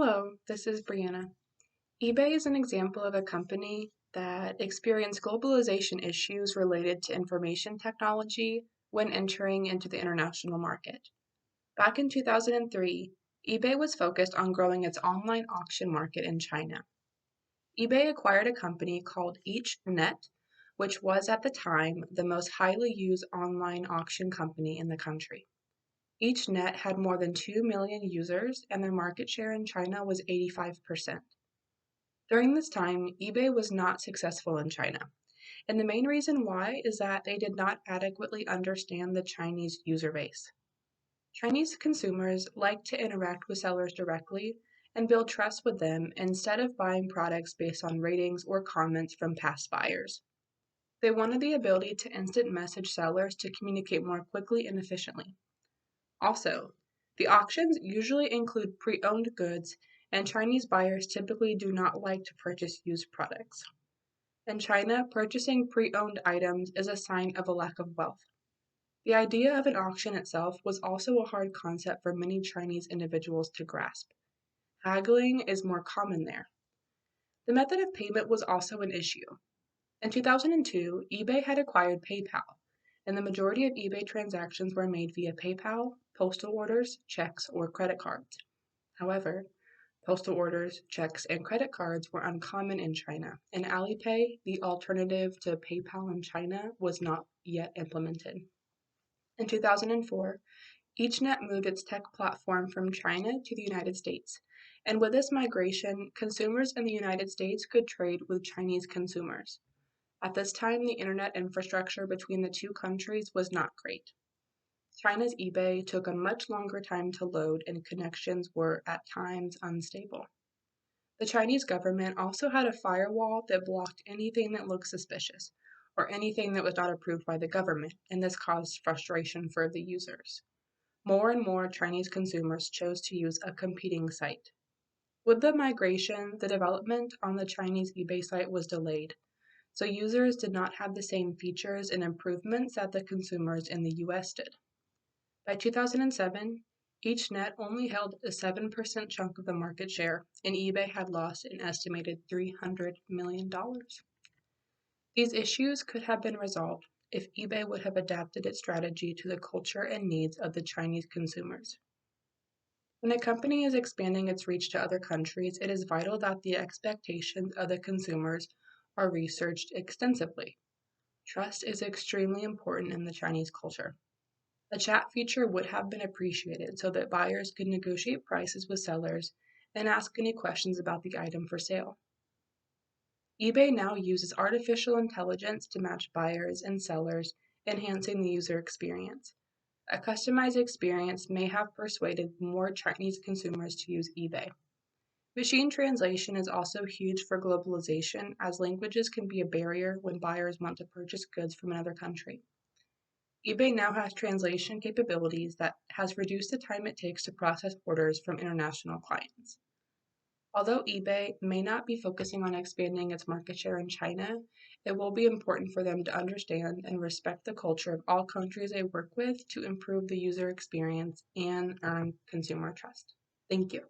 Hello, this is Brianna. eBay is an example of a company that experienced globalization issues related to information technology when entering into the international market. Back in 2003, eBay was focused on growing its online auction market in China. eBay acquired a company called EachNet, which was at the time the most highly used online auction company in the country. EachNet had more than 2 million users, and their market share in China was 85%. During this time, eBay was not successful in China, and the main reason why is that they did not adequately understand the Chinese user base. Chinese consumers like to interact with sellers directly and build trust with them instead of buying products based on ratings or comments from past buyers. They wanted the ability to instant message sellers to communicate more quickly and efficiently. Also, the auctions usually include pre-owned goods, and Chinese buyers typically do not like to purchase used products. In China, purchasing pre-owned items is a sign of a lack of wealth. The idea of an auction itself was also a hard concept for many Chinese individuals to grasp. Haggling is more common there. The method of payment was also an issue. In 2002, eBay had acquired PayPal, and the majority of eBay transactions were made via PayPal, postal orders, checks, or credit cards. However, postal orders, checks, and credit cards were uncommon in China, and Alipay, the alternative to PayPal in China, was not yet implemented. In 2004, EachNet moved its tech platform from China to the United States, and with this migration, consumers in the United States could trade with Chinese consumers. At this time, the internet infrastructure between the two countries was not great. China's eBay took a much longer time to load, and connections were at times unstable. The Chinese government also had a firewall that blocked anything that looked suspicious, or anything that was not approved by the government, and this caused frustration for the users. More and more Chinese consumers chose to use a competing site. With the migration, the development on the Chinese eBay site was delayed, so users did not have the same features and improvements that the consumers in the US did. By 2007, EachNet only held a 7% chunk of the market share, and eBay had lost an estimated $300 million. These issues could have been resolved if eBay would have adapted its strategy to the culture and needs of the Chinese consumers. When a company is expanding its reach to other countries, it is vital that the expectations of the consumers are researched extensively. Trust is extremely important in the Chinese culture. A chat feature would have been appreciated so that buyers could negotiate prices with sellers and ask any questions about the item for sale. eBay now uses artificial intelligence to match buyers and sellers, enhancing the user experience. A customized experience may have persuaded more Chinese consumers to use eBay. Machine translation is also huge for globalization, as languages can be a barrier when buyers want to purchase goods from another country. eBay now has translation capabilities that has reduced the time it takes to process orders from international clients. Although eBay may not be focusing on expanding its market share in China, it will be important for them to understand and respect the culture of all countries they work with to improve the user experience and earn consumer trust. Thank you.